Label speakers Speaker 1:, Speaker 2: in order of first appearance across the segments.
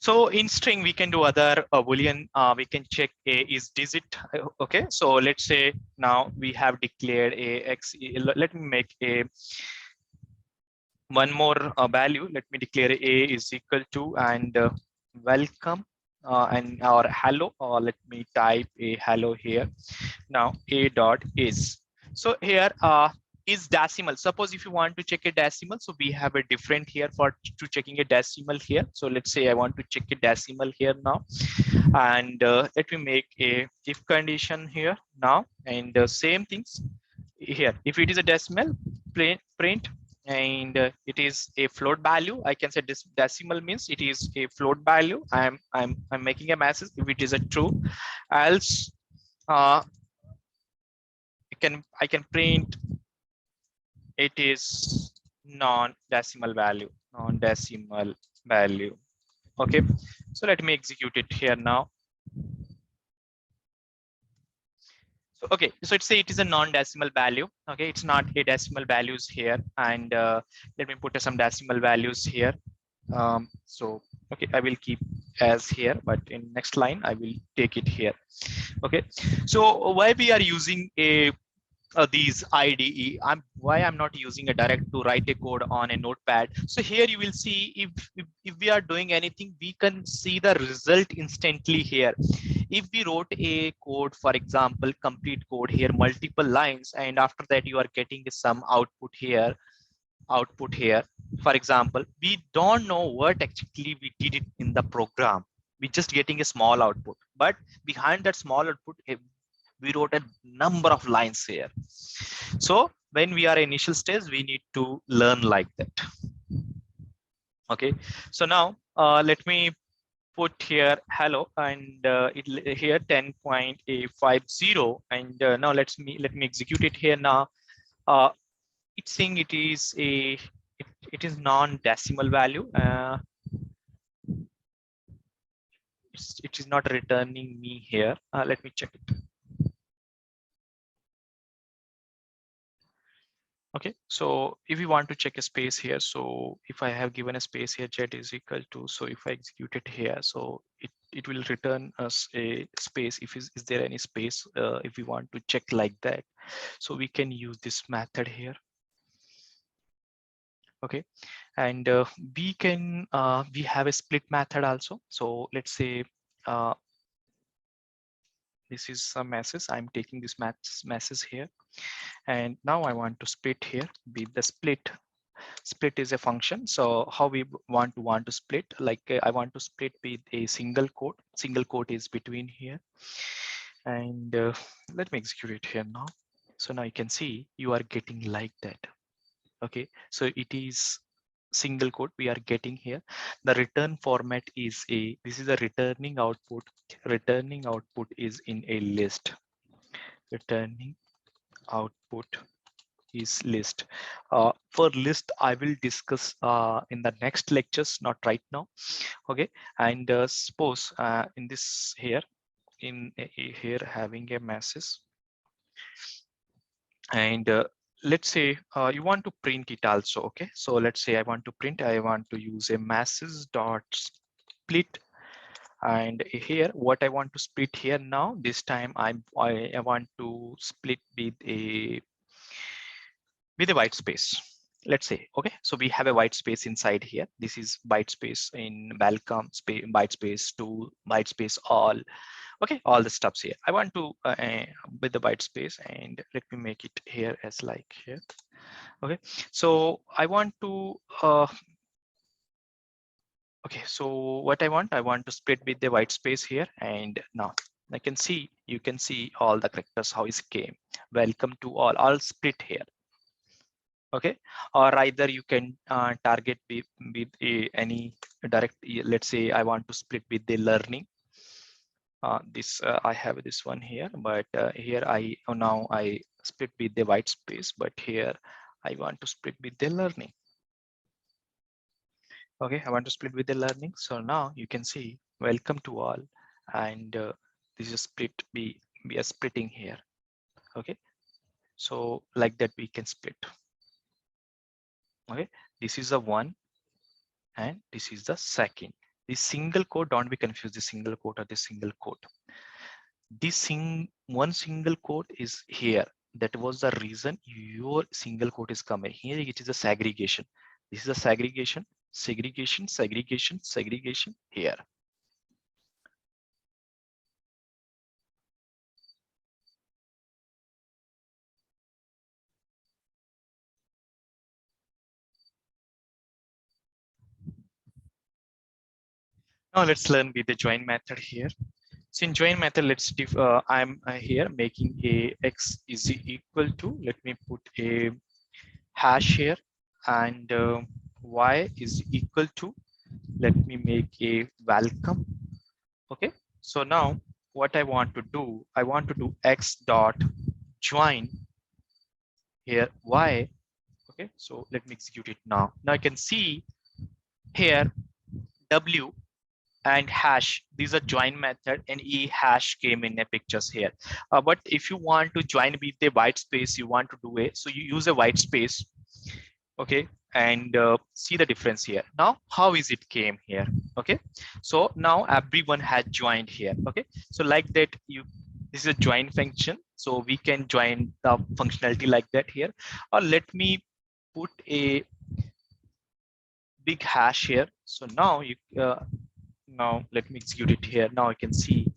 Speaker 1: So in string we can do other boolean. We can check a is digit. Okay, so let's say now we have declared a x. Let me make a one more value. Let me declare a is equal to and welcome and or hello, or let me type a hello here. Now a dot is, so here is decimal. Suppose if you want to check a decimal, so we have a different here for to checking a decimal here. So let's say I want to check a decimal here now, and let me make a if condition here now, and same things here. If it is a decimal, print and it is a float value. I can say this decimal means it is a float value. I'm making a message if it is a true. Else uh, I can print it is non-decimal value. Non-decimal value. Okay, so let me execute it here now. So okay, so let's say it is a non-decimal value. Okay, it's not a decimal values here, and let me put some decimal values here. So okay, I will keep as here, but in next line I will take it here. Okay, so why we are using a these IDE. Why I'm not using a direct to write a code on a notepad. So here you will see if we are doing anything, we can see the result instantly here. If we wrote a code, for example, complete code here, multiple lines, and after that you are getting some output here, for example, we don't know what actually we did it in the program. We're just getting a small output, but behind that small output, we wrote a number of lines here. So when we are initial stage, we need to learn like that. Okay, so now let me put here hello, and here 10.50, and now let me execute it here now. It's saying it is it is non-decimal value. It is not returning me here. Let me check it. Okay, so if we want to check a space here, so if I have given a space here, jet is equal to, so if I execute it here, so it will return us a space. If is there any space, if we want to check like that, so we can use this method here. Okay, and we can we have a split method also. So let's say this is some message. I'm taking this message here, and now I want to split here with the split. Split is a function. So how we want to split, like I want to split with a single quote. Single quote is between here, and let me execute it here now. So now you can see you are getting like that. Okay, so it is single quote we are getting here. The return format is a, this is a returning output. Returning output is in a list. Returning output is list. For list I will discuss in the next lectures, not right now. Okay, and suppose in this here, in here having a message, and let's say you want to print it also. Okay, so let's say I want to use a message dot split, and here what I want to split here now, this time I want to split with a white space. Let's say, okay, so we have a white space inside here. This is white space in welcome space, white space to white space all. Okay, all the stuffs here. I want to with the white space, and let me make it here as like here. Okay, so I want to okay, so what I want to split with the white space here, and now I can see, you can see all the characters how it came. Welcome to all split here. Okay, or either you can target with any direct, let's say I want to split with the learning. This I have this one here, but here now I split with the white space, but here I want to split with the learning. Okay, I want to split with the learning. So now you can see welcome to all, and this is split. We are splitting here. Okay, so like that we can split. Okay, this is the one, and this is the second. The single quote, don't be confused, the single quote or the single quote. This one single quote is here. That was the reason your single quote is coming. Here it is a segregation. This is a segregation, segregation, segregation, segregation here. Now let's learn with the join method here. So in join method, I'm here making a x is equal to, let me put a hash here, and y is equal to, let me make a welcome. Okay, so now what I want to do, I want to do x dot join here y. Okay, so let me execute it now. Now I can see here w and hash, these are join method, and e hash came in the pictures here. But if you want to join with the white space, you want to do it, so you use a white space. Okay, and see the difference here. Now how is it came here? Okay, so now everyone had joined here. Okay, so like that, this is a join function, so we can join the functionality like that here. Or let me put a big hash here. So now now let me execute it here. Now I can see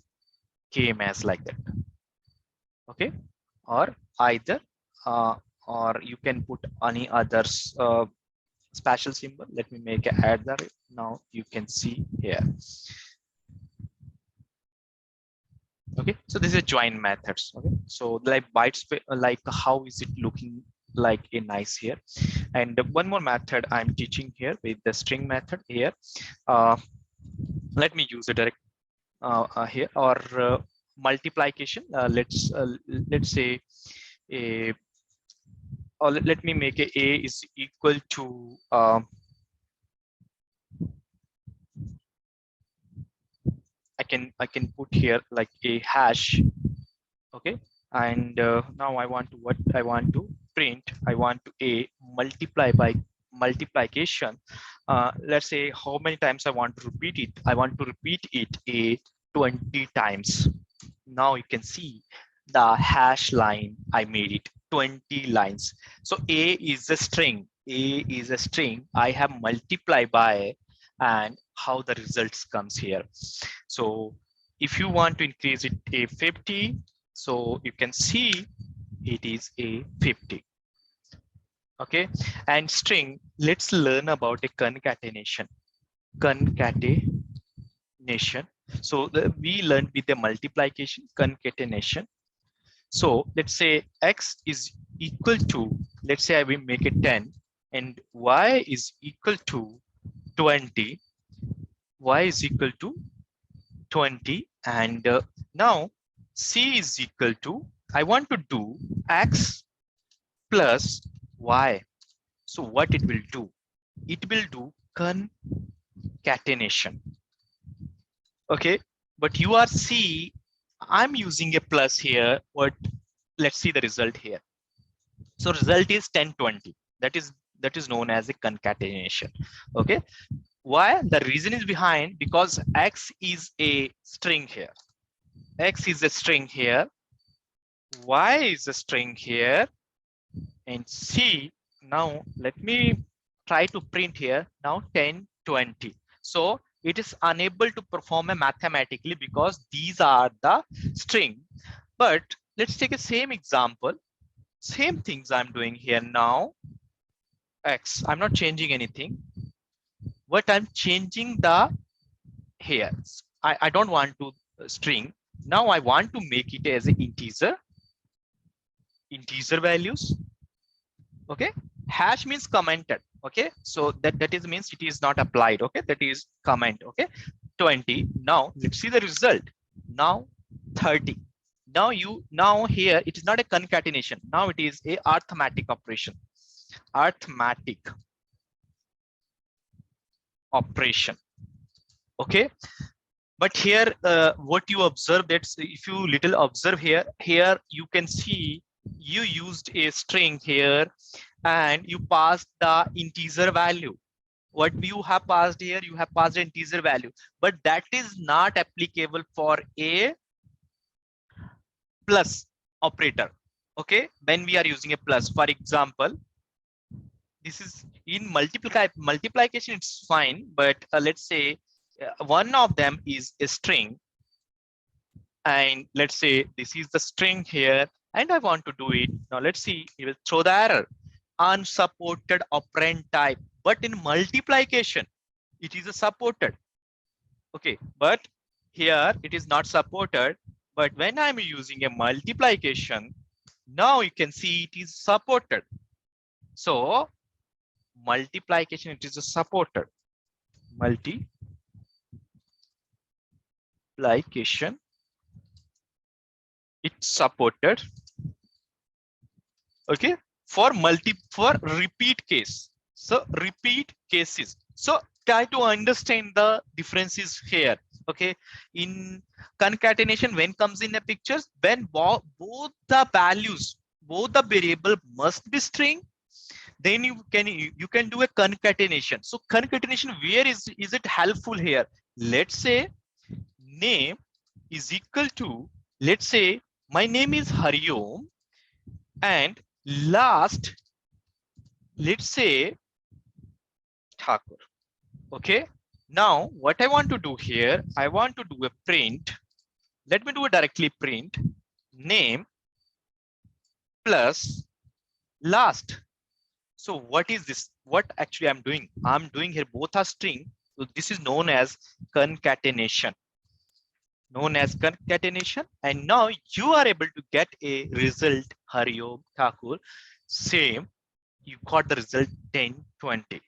Speaker 1: came as like that. Okay, or either or you can put any others special symbol. Let me make a add there. Now you can see here. Okay, so this is join methods. Okay, so like bytes, like how is it looking like a nice here. And one more method I'm teaching here with the string method here. Let me use a direct here, or multiplication. Let's say a, or let me make a is equal to I can put here like a hash. Okay, and now I want to, what I want to print, I want to a multiply by multiplication. Let's say how many times I want to repeat it. I want to repeat it a 20 times. Now you can see the hash line, I made it 20 lines. So a is a string, a is a string, I have multiplied by, and how the results comes here. So if you want to increase it a 50, so you can see it is a 50. Okay, and string, let's learn about a concatenation. Concatenation. So we learned with the multiplication, concatenation. So let's say x is equal to, let's say I will make it 10, and y is equal to 20. Y is equal to 20, and now c is equal to, I want to do x plus y. So what it will do? It will do concatenation. Okay, but you are see, I'm using a plus here. What? Let's see the result here. So result is 10, 20. That is known as a concatenation. Okay. Why? The reason is behind, because x is a string here. X is a string here. Y is a string here. And C, now let me try to print here. Now 10, 20. So it is unable to perform a mathematically because these are the string. But let's take a same example. Same things I'm doing here now. X, I'm not changing anything. What I'm changing the here. I don't want to string. Now I want to make it as an integer values. Okay, hash means commented. Okay, so that is means it is not applied. Okay, that is comment. Okay, 20. Now let's see the result. Now 30. Now here it is not a concatenation. Now it is a arithmetic operation. Arithmetic operation. Okay, but here what you observe, that if you little observe here you can see you used a string here and you passed the integer value. what you have passed here, you have passed an integer value, but that is not applicable for a plus operator. Okay, when we are using a plus, for example, this is in multiplication, it's fine, but let's say one of them is a string, and let's say this is the string here, and I want to do it. Now let's see, it will throw the error, unsupported operand type, but in multiplication, it is a supported. Okay, but here it is not supported, but when I'm using a multiplication, now you can see it is supported. So multiplication, it is a supported. Multiplication, it's supported. Okay, for repeat case. So repeat cases. So try to understand the differences here. Okay, in concatenation, when comes in a picture, when both the values, both the variable must be string, then you can do a concatenation. So concatenation, where is it helpful here? Let's say name is equal to, let's say my name is Hariom, and last, let's say Thakur. Okay, now what I want to do here, I want to do a print. Let me do a directly print name plus last. So what is this? What actually I'm doing? I'm doing here, both are string. So this is known as concatenation. And now you are able to get a result, Hariom Thakur. Same, you got the result 10, 20.